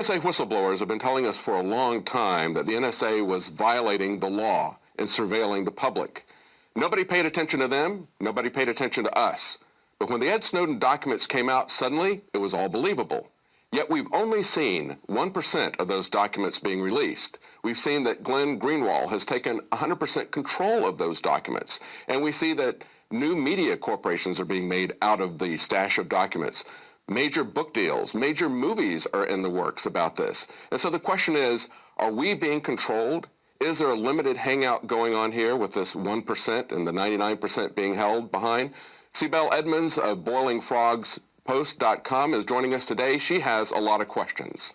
NSA whistleblowers have been telling us for a long time that the NSA was violating the law and surveilling the public. Nobody paid attention to them. Nobody paid attention to us. But when the Ed Snowden documents came out, suddenly it was all believable. Yet we've only seen 1% of those documents being released. We've seen that Glenn Greenwald has taken 100% control of those documents. And we see that new media corporations are being made out of the stash of documents. Major book deals, major movies are in the works about this. And so the question is, are we being controlled? Is there a limited hangout going on here with this 1% and the 99% being held behind? Sibel Edmonds of boilingfrogspost.com is joining us today. She has a lot of questions.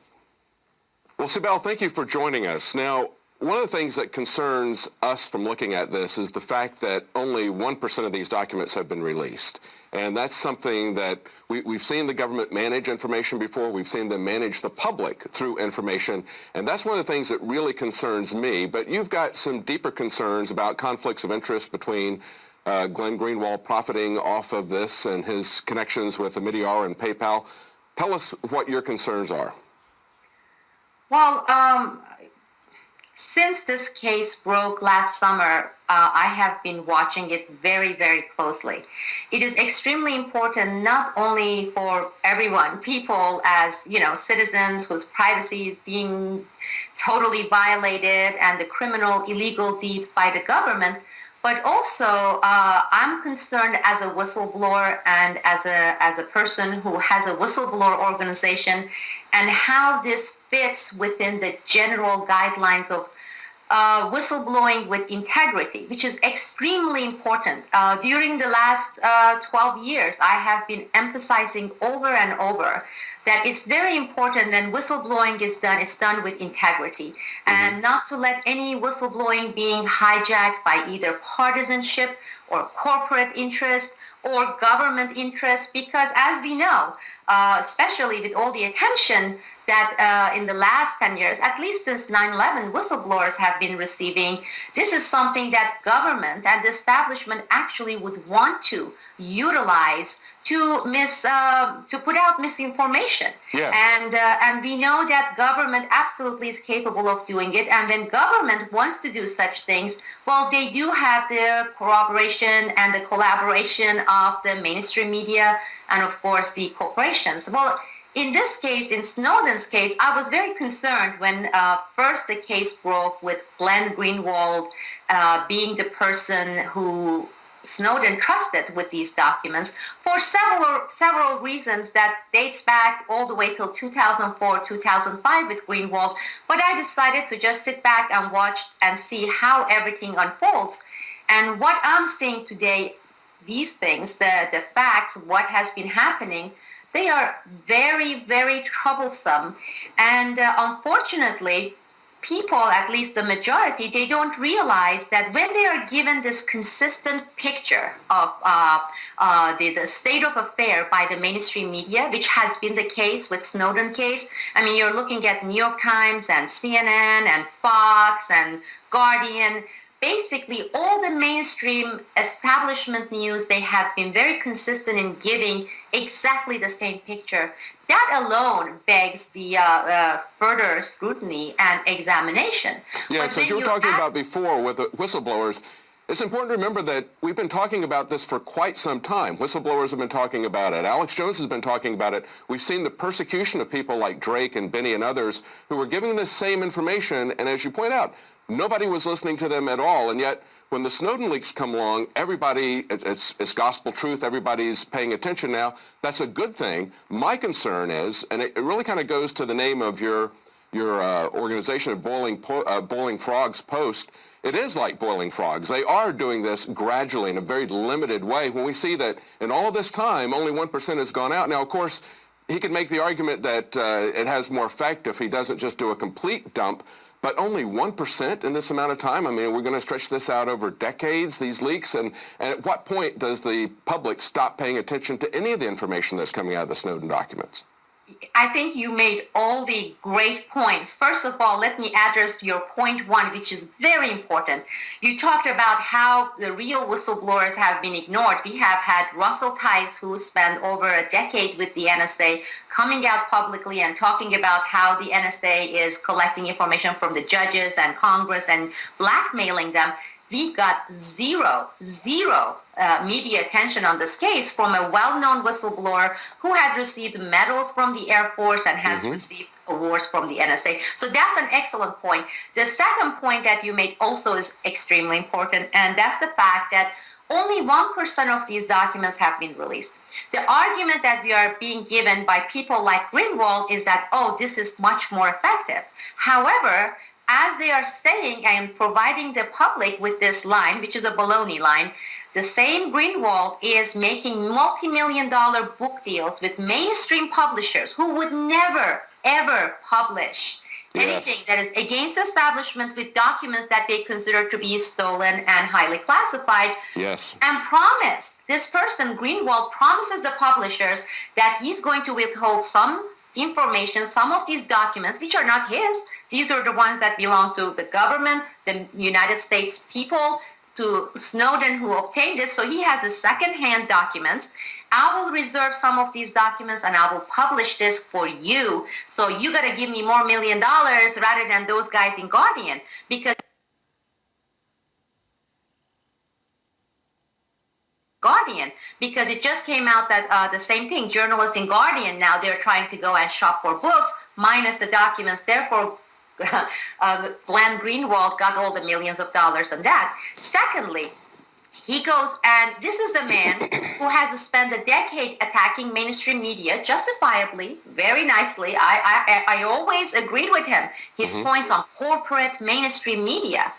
Well, Sibel, thank you for joining us. Now, one of the things that concerns us from looking at this is the fact that only 1% of these documents have been released. And that's something that we've seen the government manage information before. We've seen them manage the public through information. And that's one of the things that really concerns me. But you've got some deeper concerns about conflicts of interest between Glenn Greenwald profiting off of this and his connections with Omidyar and PayPal. Tell us what your concerns are. Well, since this case broke last summer, I have been watching it very, very closely. It is extremely important not only for everyone, people as, citizens whose privacy is being totally violated and the criminal illegal deeds by the government, but also I'm concerned as a whistleblower and as a person who has a whistleblower organization and how this fits within the general guidelines of whistleblowing with integrity, which is extremely important. During the last 12 years, I have been emphasizing over and over that it's very important when whistleblowing is done, it's done with integrity, and not to let any whistleblowing being hijacked by either partisanship or corporate interest or government interest, because as we know, especially with all the attention that in the last 10 years, at least since 9/11, whistleblowers have been receiving, this is something that government and the establishment actually would want to utilize to put out misinformation. Yeah. And we know that government absolutely is capable of doing it. And when government wants to do such things, well, they do have the cooperation and the collaboration of the mainstream media and, of course, the corporations. Well, in this case, in Snowden's case, I was very concerned when first the case broke with Glenn Greenwald being the person who Snowden trusted with these documents for several reasons that dates back all the way till 2004, 2005 with Greenwald. But I decided to just sit back and watch and see how everything unfolds. And what I'm seeing today, these things, the facts, what has been happening, they are very, very troublesome. And unfortunately, people, at least the majority, they don't realize that when they are given this consistent picture of the state of affair by the mainstream media, which has been the case with Snowden case. I mean, you're looking at New York Times and CNN and Fox and Guardian. Basically, all the mainstream establishment news, they have been very consistent in giving exactly the same picture. That alone begs the further scrutiny and examination. Yeah, but so you were talking about before with the whistleblowers, it's important to remember that we've been talking about this for quite some time. Whistleblowers have been talking about it. Alex Jones has been talking about it. We've seen the persecution of people like Drake and Benny and others who were giving this same information, and as you point out, nobody was listening to them at all, and yet when the Snowden leaks come along, everybody, it's gospel truth, everybody's paying attention now. That's a good thing. My concern is, and it really kind of goes to the name of your organization of Boiling Frogs Post, it is like boiling frogs. They are doing this gradually in a very limited way when we see that in all of this time, only 1% has gone out. Now, of course, he could make the argument that it has more effect if he doesn't just do a complete dump, but only 1% in this amount of time? I mean, we're going to stretch this out over decades, these leaks, and at what point does the public stop paying attention to any of the information that's coming out of the Snowden documents? I think you made all the great points. First of all, let me address your point one, which is very important. You talked about how the real whistleblowers have been ignored. We have had Russell Tice, who spent over a decade with the NSA, coming out publicly and talking about how the NSA is collecting information from the judges and Congress and blackmailing them. We got zero media attention on this case from a well-known whistleblower who had received medals from the Air Force and has received awards from the NSA. So that's an excellent point. The second point that you made also is extremely important, and that's the fact that only 1% of these documents have been released. The argument that we are being given by people like Greenwald is that, oh, this is much more effective. However, as they are saying and providing the public with this line, which is a baloney line, the same Greenwald is making multi-million-dollar book deals with mainstream publishers who would never, ever publish anything that is against the establishment with documents that they consider to be stolen and highly classified. Yes. And this person, Greenwald, promises the publishers that he's going to withhold some information, some of these documents, which are not his. These are the ones that belong to the government, the United States people, to Snowden, who obtained this. So he has the second-hand documents. I will reserve some of these documents and I will publish this for you. So you got to give me more $1 million rather than those guys in Guardian. Because it just came out that the same thing, journalists in Guardian now, they're trying to go and shop for books minus the documents. Therefore, Glenn Greenwald got all the millions of dollars on that. Secondly, he goes, and this is the man who has spent a decade attacking mainstream media, justifiably, very nicely. I always agreed with him. His points on corporate mainstream media.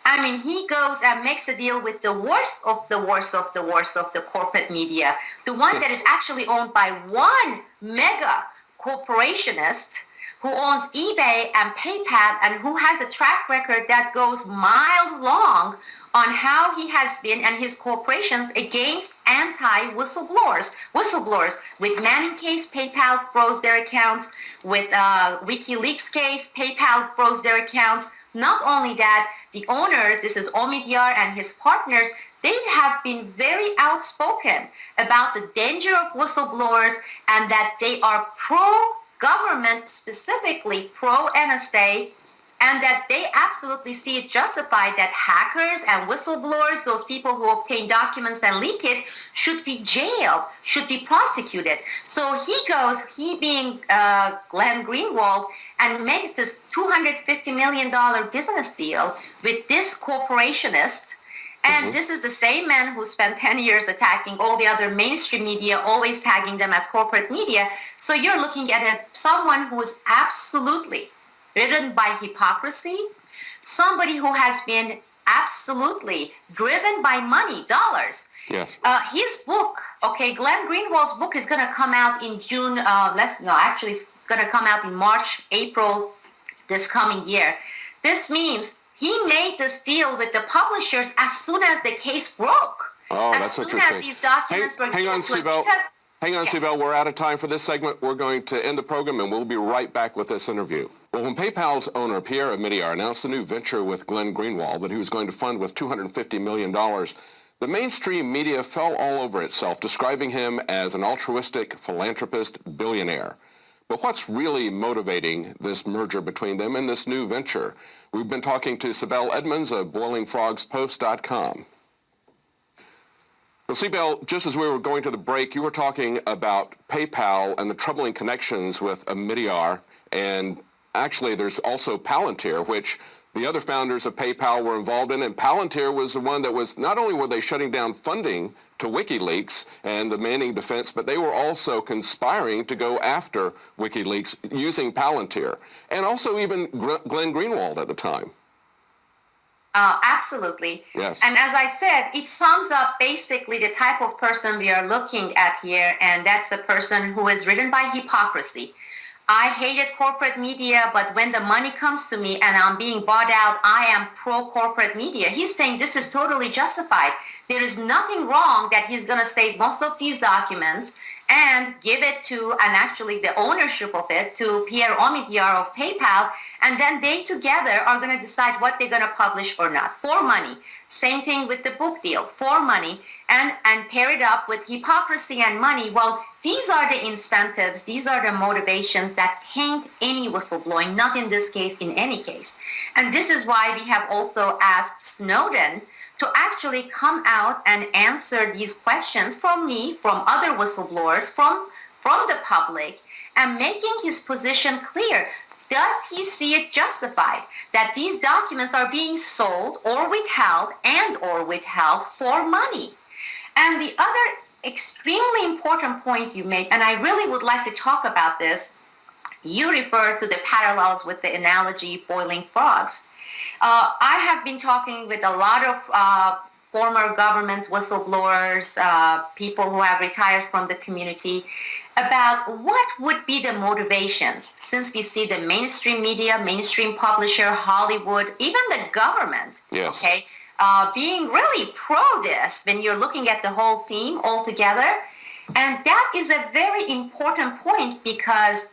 I mean, he goes and makes a deal with the worst of the worst of the worst of the corporate media, the one that is actually owned by one mega corporationist who owns eBay and PayPal and who has a track record that goes miles long on how he has been and his corporations against anti-whistleblowers. With Manning case, PayPal froze their accounts. With WikiLeaks case, PayPal froze their accounts. Not only that, the owners, this is Omidyar and his partners, they have been very outspoken about the danger of whistleblowers and that they are pro-government, specifically pro-NSA, and that they absolutely see it justified that hackers and whistleblowers, those people who obtain documents and leak it, should be jailed, should be prosecuted. So he being Glenn Greenwald, and makes this $250 million business deal with this corporationist. And this is the same man who spent 10 years attacking all the other mainstream media, always tagging them as corporate media. So you're looking at someone who is absolutely driven by hypocrisy, somebody who has been absolutely driven by money, dollars. Yes. His book, Glenn Greenwald's book is going to come out in June. It's going to come out in March, April this coming year. This means he made this deal with the publishers as soon as the case broke. Oh, that's interesting. As soon as these documents were hang on, Sibel. Hang on, Sibel. We're out of time for this segment. We're going to end the program, and we'll be right back with this interview. Well, when PayPal's owner, Pierre Omidyar, announced a new venture with Glenn Greenwald that he was going to fund with $250 million, the mainstream media fell all over itself, describing him as an altruistic philanthropist billionaire. But what's really motivating this merger between them and this new venture? We've been talking to Sibel Edmonds of BoilingFrogsPost.com. Well, Sibel, just as we were going to the break, you were talking about PayPal and the troubling connections with Omidyar, and actually there's also Palantir, which the other founders of PayPal were involved in, and Palantir was the one that was, not only were they shutting down funding to WikiLeaks and the Manning defense, but they were also conspiring to go after WikiLeaks using Palantir, and also even Glenn Greenwald at the time. Absolutely. Yes. And as I said, it sums up basically the type of person we are looking at here, and that's a person who is driven by hypocrisy. I hated corporate media, but when the money comes to me and I'm being bought out, I am pro-corporate media. He's saying this is totally justified. There is nothing wrong that he's going to save most of these documents and give it to, and actually the ownership of it, to Pierre Omidyar of PayPal, and then they together are going to decide what they're going to publish or not for money. Same thing with the book deal, for money, and pair it up with hypocrisy and money. Well, these are the incentives, these are the motivations that taint any whistleblowing, not in this case, in any case. And this is why we have also asked Snowden to actually come out and answer these questions from me, from other whistleblowers, from the public, and making his position clear. Does he see it justified that these documents are being sold or withheld for money? And the other extremely important point you made, and I really would like to talk about this, you refer to the parallels with the analogy boiling frogs. I have been talking with a lot of former government whistleblowers, people who have retired from the community, about what would be the motivations, since we see the mainstream media, mainstream publisher, Hollywood, even the government, yes. Okay, being really pro this when you're looking at the whole theme altogether. And that is a very important point, because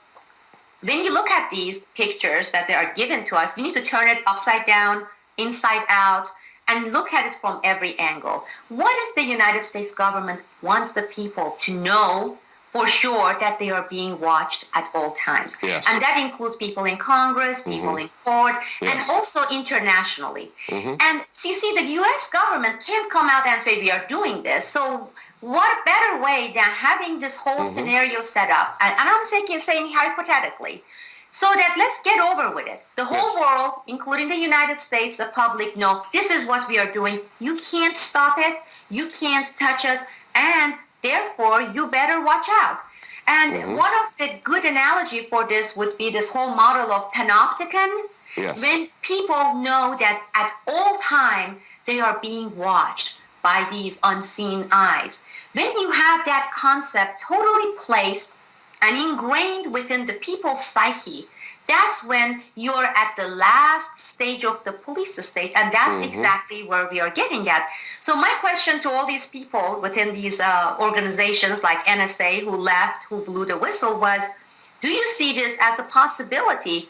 when you look at these pictures that they are given to us, we need to turn it upside down, inside out, and look at it from every angle. What if the United States government wants the people to know for sure that they are being watched at all times? Yes. And that includes people in Congress, people in court, Yes. and also internationally. And so you see, the U.S. government can't come out and say we are doing this. So what better way than having this whole scenario set up, and I'm saying hypothetically, so that let's get over with it. The whole world, including the United States, the public, know this is what we are doing. You can't stop it. You can't touch us. And therefore, you better watch out. And one of the good analogy for this would be this whole model of panopticon. Yes. When people know that at all time they are being watched by these unseen eyes. When you have that concept totally placed and ingrained within the people's psyche, that's when you're at the last stage of the police state, and that's exactly where we are getting at. So my question to all these people within these organizations like NSA who left, who blew the whistle, was, do you see this as a possibility?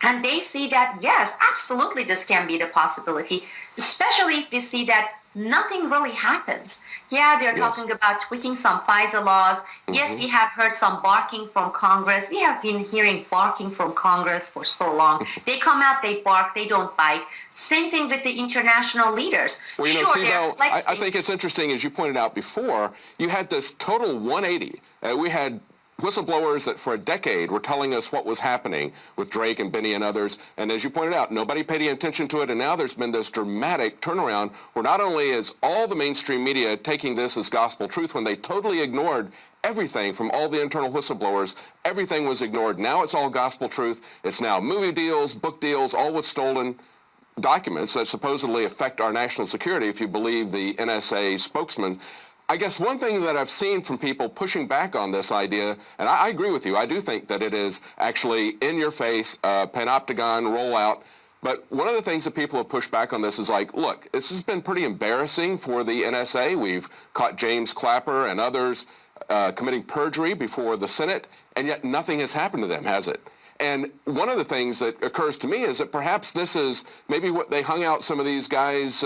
And they see that, yes, absolutely this can be the possibility, especially if we see that nothing really happens. Yeah, they're talking about tweaking some FISA laws. Yes, we have heard some barking from Congress. We have been hearing barking from Congress for so long. They come out, they bark, they don't bite. Same thing with the international leaders. Well, you know, Sibel, I think it's interesting, as you pointed out before, you had this total 180. We had whistleblowers that for a decade were telling us what was happening with Drake and Benny and others. And as you pointed out, nobody paid any attention to it. And now there's been this dramatic turnaround where not only is all the mainstream media taking this as gospel truth when they totally ignored everything from all the internal whistleblowers, everything was ignored. Now it's all gospel truth. It's now movie deals, book deals, all with stolen documents that supposedly affect our national security, if you believe the NSA spokesman. I guess one thing that I've seen from people pushing back on this idea, and I agree with you, I do think that it is actually in your face, panopticon rollout. But one of the things that people have pushed back on this is like, look, this has been pretty embarrassing for the NSA. We've caught James Clapper and others committing perjury before the Senate, and yet nothing has happened to them, has it? And one of the things that occurs to me is that perhaps this is maybe what they hung out some of these guys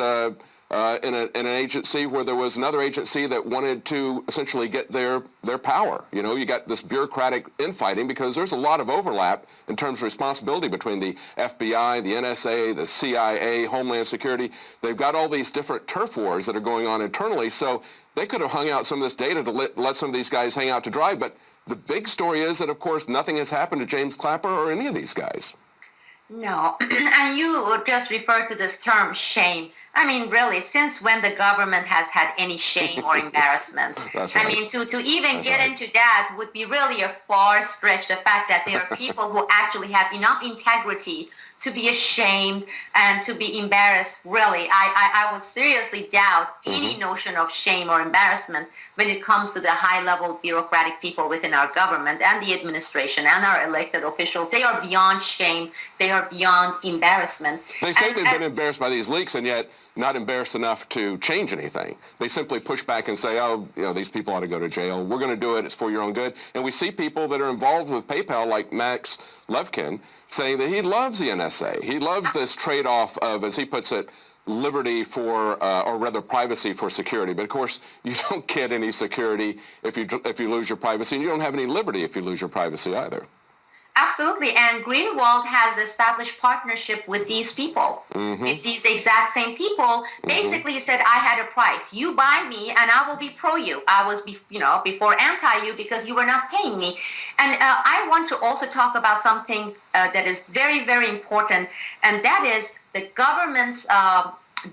in an agency where there was another agency that wanted to essentially get their power. You know, you got this bureaucratic infighting because there's a lot of overlap in terms of responsibility between the FBI, the NSA, the CIA, Homeland Security. They've got all these different turf wars that are going on internally. So they could have hung out some of this data to let some of these guys hang out to dry. But the big story is that, of course, nothing has happened to James Clapper or any of these guys. No, and you just refer to this term shame. I mean, really, since when the government has had any shame or embarrassment? That's right. I mean, to even get into that would be really a far stretch. The fact that there are people who actually have enough integrity to be ashamed and to be embarrassed, really, I would seriously doubt any notion of shame or embarrassment when it comes to the high-level bureaucratic people within our government and the administration and our elected officials. They are beyond shame. They are beyond embarrassment. They say they've been embarrassed by these leaks, and yet not embarrassed enough to change anything. They simply push back and say, oh, these people ought to go to jail. We're going to do it. It's for your own good. And we see people that are involved with PayPal, like Max Levkin, saying that he loves the NSA. He loves this trade-off of, as he puts it, liberty for, or rather privacy for security. But of course, you don't get any security if you lose your privacy, and you don't have any liberty if you lose your privacy either. Absolutely, and Greenwald has established partnership with these people, with these exact same people. Basically said, I had a price. You buy me, and I will be pro you. I was, before anti you because you were not paying me. And I want to also talk about something that is very, very important, and that is the government's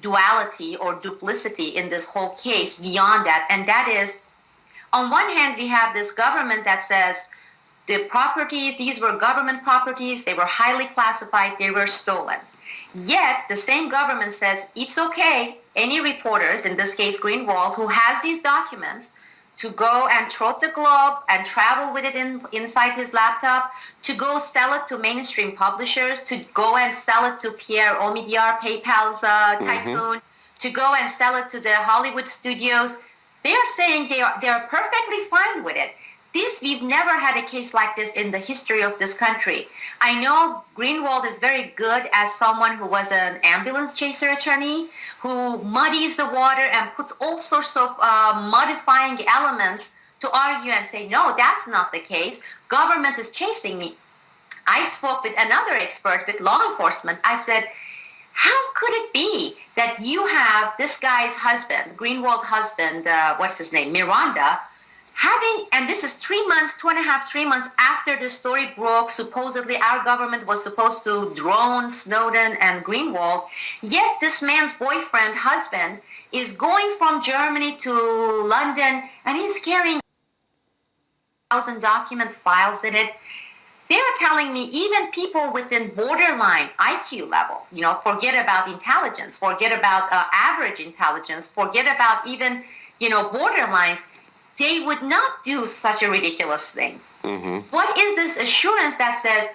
duality or duplicity in this whole case beyond that. And that is, on one hand, we have this government that says, the properties, these were government properties, they were highly classified, they were stolen. Yet, the same government says, it's okay, any reporters, in this case Greenwald, who has these documents, to go and trot the globe and travel with it inside his laptop, to go sell it to mainstream publishers, to go and sell it to Pierre Omidyar, PayPal's tycoon, to go and sell it to the Hollywood studios. They are saying they are perfectly fine with it. We've never had a case like this in the history of this country. I know Greenwald is very good as someone who was an ambulance chaser attorney, who muddies the water and puts all sorts of modifying elements to argue and say, no, that's not the case. Government is chasing me. I spoke with another expert with law enforcement. I said, how could it be that you have this guy's husband, Greenwald's husband, what's his name, Miranda, and this is 3 months, 3 months after the story broke, supposedly our government was supposed to drone Snowden and Greenwald, yet this man's boyfriend, husband, is going from Germany to London, and he's carrying 1,000 document files in it. They're telling me even people within borderline IQ level, forget about intelligence, forget about average intelligence, forget about even, borderlines, they would not do such a ridiculous thing. What is this assurance that says,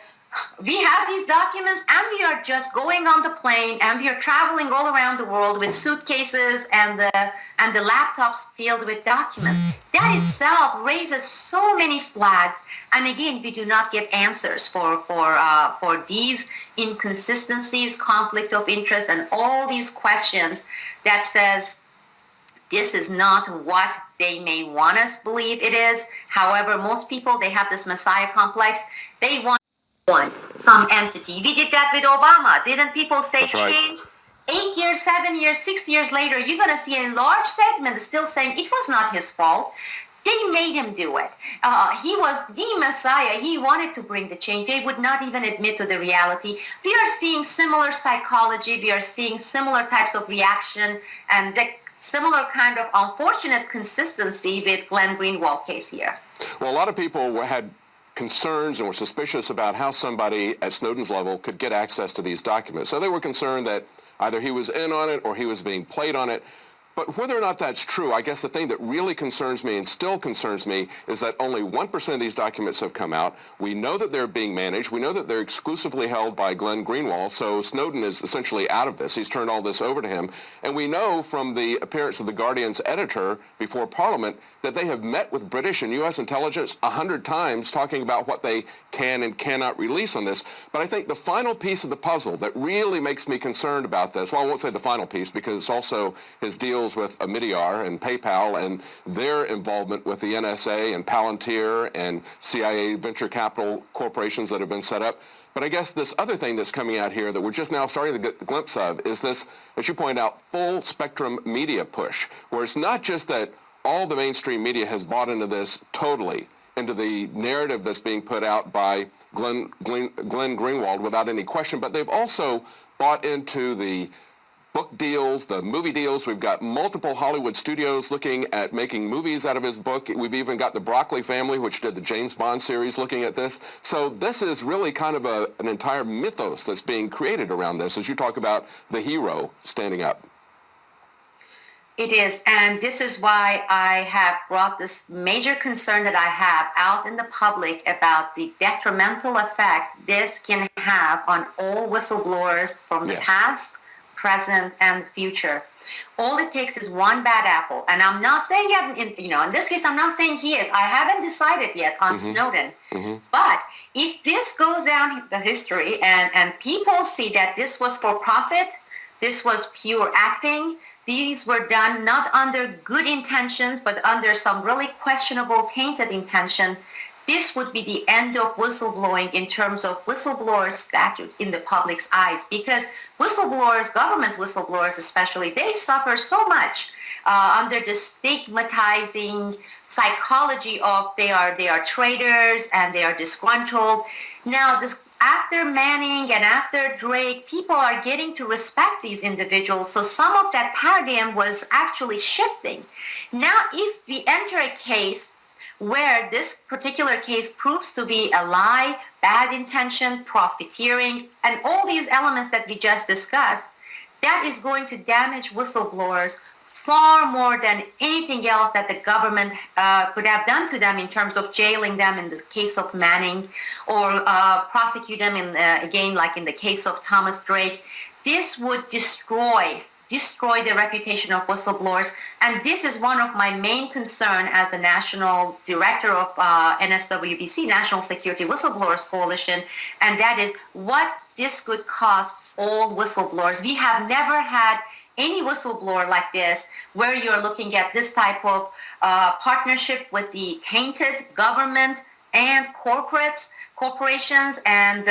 we have these documents and we are just going on the plane and we are traveling all around the world with suitcases and the laptops filled with documents? That itself raises so many flags. And again, we do not get answers for these inconsistencies, conflict of interest, and all these questions that says, this is not what they may want us to believe it is. However, most people, they have this Messiah complex. They want some entity. We did that with Obama. Didn't people say change? 8 years, 7 years, 6 years later, you're going to see a large segment still saying it was not his fault. They made him do it. He was the Messiah. He wanted to bring the change. They would not even admit to the reality. We are seeing similar psychology. We are seeing similar types of reaction and the similar kind of unfortunate consistency with Glenn Greenwald case here. Well, a lot of people had concerns and were suspicious about how somebody at Snowden's level could get access to these documents. So they were concerned that either he was in on it or he was being played on it. But whether or not that's true, I guess the thing that really concerns me and still concerns me is that only 1% of these documents have come out. We know that they're being managed. We know that they're exclusively held by Glenn Greenwald. So Snowden is essentially out of this. He's turned all this over to him. And we know from the appearance of the Guardian's editor before Parliament that they have met with British and U.S. intelligence 100 times talking about what they can and cannot release on this. But I think the final piece of the puzzle that really makes me concerned about this, well, I won't say the final piece because it's also his deals with Omidyar and PayPal and their involvement with the NSA and Palantir and CIA venture capital corporations that have been set up. But I guess this other thing that's coming out here that we're just now starting to get the glimpse of is this, as you point out, full spectrum media push, where it's not just that all the mainstream media has bought into this totally, into the narrative that's being put out by Glenn Greenwald without any question, but they've also bought into the book deals, the movie deals. We've got multiple Hollywood studios looking at making movies out of his book. We've even got the Broccoli family, which did the James Bond series, looking at this. So this is really kind of an entire mythos that's being created around this, as you talk about the hero standing up. It is, and this is why I have brought this major concern that I have out in the public about the detrimental effect this can have on all whistleblowers from the past, present, and future. All it takes is one bad apple. And I'm not saying, in this case, I'm not saying he is. I haven't decided yet on Snowden. But if this goes down the history and people see that this was for profit, this was pure acting, these were done not under good intentions, but under some really questionable, tainted intention, this would be the end of whistleblowing in terms of whistleblower statute in the public's eyes, because whistleblowers, government whistleblowers especially, they suffer so much under the stigmatizing psychology of they are traitors and they are disgruntled. Now, after Manning and after Drake, people are getting to respect these individuals. So some of that paradigm was actually shifting. Now, if we enter a case where this particular case proves to be a lie, bad intention, profiteering, and all these elements that we just discussed, that is going to damage whistleblowers far more than anything else that the government could have done to them in terms of jailing them in the case of Manning or prosecute them again like in the case of Thomas Drake. This would destroy the reputation of whistleblowers. And this is one of my main concern as the national director of NSWBC, National Security Whistleblowers Coalition, and that is what this could cost all whistleblowers. We have never had any whistleblower like this where you're looking at this type of partnership with the tainted government and corporations and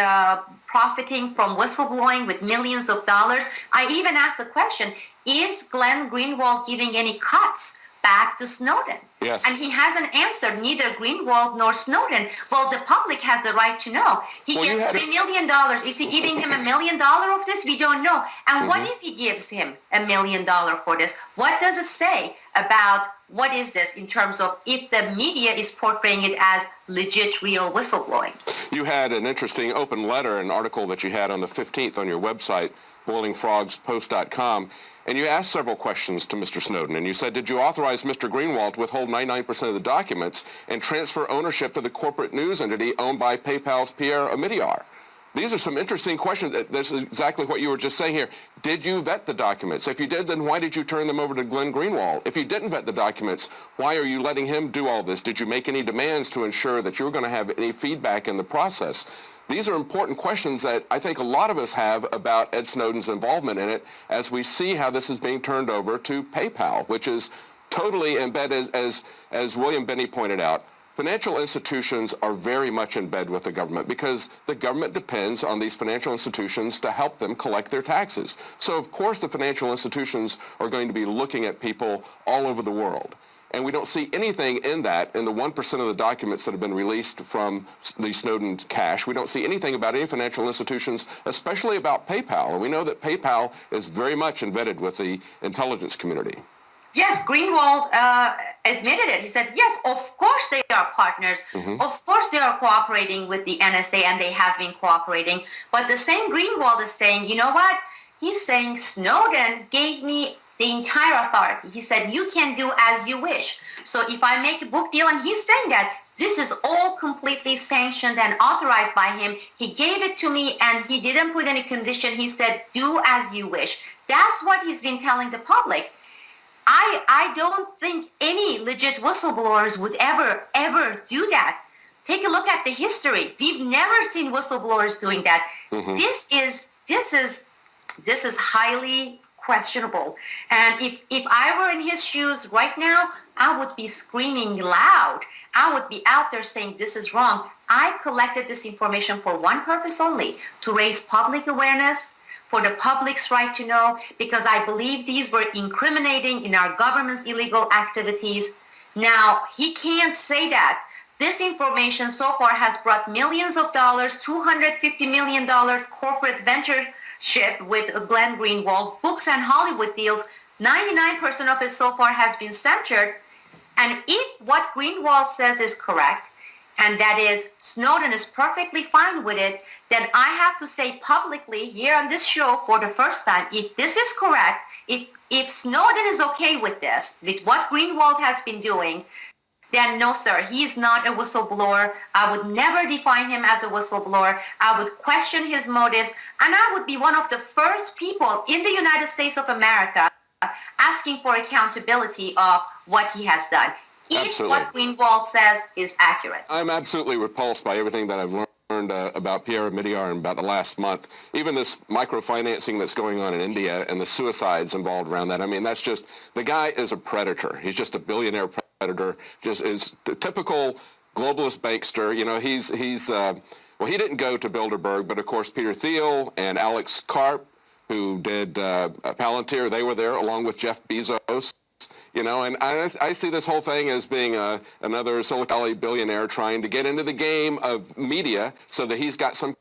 profiting from whistleblowing with millions of dollars. I even asked the question, is Glenn Greenwald giving any cuts back to Snowden? Yes. And he hasn't answered, neither Greenwald nor Snowden. Well, the public has the right to know. He gets $3 million. Is he giving him $1 million of this? We don't know. And what if he gives him $1 million for this? What does it say about what is this in terms of if the media is portraying it as legit, real whistleblowing? You had an interesting open letter, an article that you had on the 15th on your website, boilingfrogspost.com, and you asked several questions to Mr. Snowden, and you said, did you authorize Mr. Greenwald to withhold 99% of the documents and transfer ownership to the corporate news entity owned by PayPal's Pierre Omidyar? These are some interesting questions. This is exactly what you were just saying here. Did you vet the documents? If you did, then why did you turn them over to Glenn Greenwald? If you didn't vet the documents, why are you letting him do all this? Did you make any demands to ensure that you were going to have any feedback in the process? These are important questions that I think a lot of us have about Ed Snowden's involvement in it as we see how this is being turned over to PayPal, which is totally embedded, as William Binney pointed out. Financial institutions are very much in bed with the government because the government depends on these financial institutions to help them collect their taxes. So, of course, the financial institutions are going to be looking at people all over the world. And we don't see anything in that, in the 1% of the documents that have been released from the Snowden cache. We don't see anything about any financial institutions, especially about PayPal. And we know that PayPal is very much embedded with the intelligence community. Yes, Greenwald admitted it. He said, yes, of course they are partners. Of course they are cooperating with the NSA, and they have been cooperating. But the same Greenwald is saying, you know what? He's saying Snowden gave me the entire authority. He said, you can do as you wish. So if I make a book deal, and he's saying that this is all completely sanctioned and authorized by him. He gave it to me, and he didn't put any condition. He said, do as you wish. That's what he's been telling the public. I don't think any legit whistleblowers would ever do that. Take a look at the history. We've never seen whistleblowers doing that. This is highly questionable. And if I were in his shoes right now, I would be screaming loud. I would be out there saying this is wrong. I collected this information for one purpose only, to raise public awareness, for the public's right to know, because I believe these were incriminating in our government's illegal activities. Now, he can't say that. This information so far has brought millions of dollars, $250 million corporate ventureship with Glenn Greenwald, books and Hollywood deals. 99% of it so far has been censored. And if what Greenwald says is correct, and that is Snowden is perfectly fine with it, then I have to say publicly here on this show for the first time, if this is correct, if Snowden is okay with this, with what Greenwald has been doing, then no, sir, he's not a whistleblower. I would never define him as a whistleblower. I would question his motives, and I would be one of the first people in the United States of America asking for accountability of what he has done. If what Greenwald says is accurate. I'm absolutely repulsed by everything that I've learned about Pierre Omidyar in about the last month. Even this microfinancing that's going on in India and the suicides involved around that. I mean, that's just, the guy is a predator. He's just a billionaire predator, just is the typical globalist bankster. You know, well, he didn't go to Bilderberg, but of course Peter Thiel and Alex Karp, who did Palantir, they were there along with Jeff Bezos. You know, and I see this whole thing as being another Silicon Valley billionaire trying to get into the game of media so that he's got some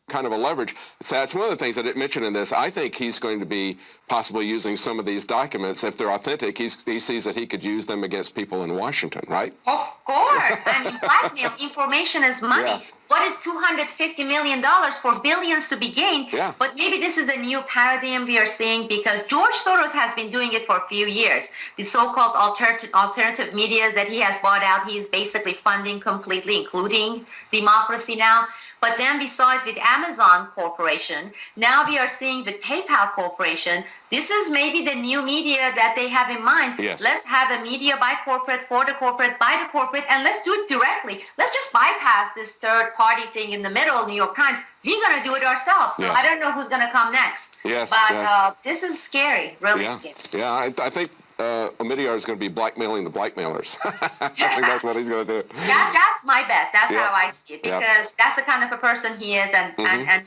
kind of a leverage. So that's one of the things I didn't mention in this. I think he's going to be possibly using some of these documents. If they're authentic, he sees that he could use them against people in Washington, right? Of course. I mean, blackmail, information is money. Yeah. What is $250 million for billions to be gained? Yeah. But maybe this is a new paradigm we are seeing, because George Soros has been doing it for a few years. The so-called alternative media that he has bought out, he is basically funding completely, including Democracy Now! But then we saw it with Amazon Corporation. Now we are seeing with PayPal Corporation. This is maybe the new media that they have in mind. Yes. Let's have a media by corporate, for the corporate, by the corporate, and let's do it directly. Let's just bypass this third-party thing in the middle, New York Times. We're going to do it ourselves. So Yes. I don't know who's going to come next. Yes, But yes. this is scary, really scary. Yeah, I think Omidyar is going to be blackmailing the blackmailers. I think that's what he's going to do. That's my bet. That's Yeah. how I see it, because that's the kind of a person he is, and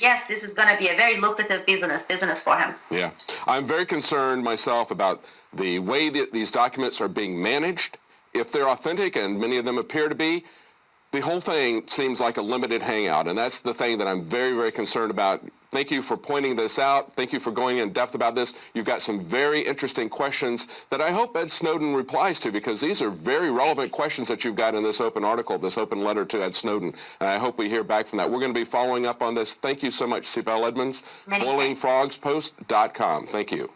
yes, this is going to be a very lucrative business for him. Yeah. I'm very concerned myself about the way that these documents are being managed. If they're authentic, and many of them appear to be, the whole thing seems like a limited hangout, and that's the thing that I'm very, very concerned about. Thank you for pointing this out. Thank you for going in depth about this. You've got some very interesting questions that I hope Ed Snowden replies to, because these are very relevant questions that you've got in this open article, this open letter to Ed Snowden. And I hope we hear back from that. We're going to be following up on this. Thank you so much, Sibel Edmonds, BoilingFrogsPost.com. Thank you.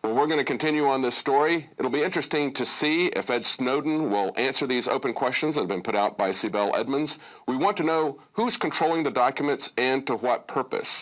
Well, we're going to continue on this story. It'll be interesting to see if Ed Snowden will answer these open questions that have been put out by Sibel Edmonds. We want to know who's controlling the documents and to what purpose.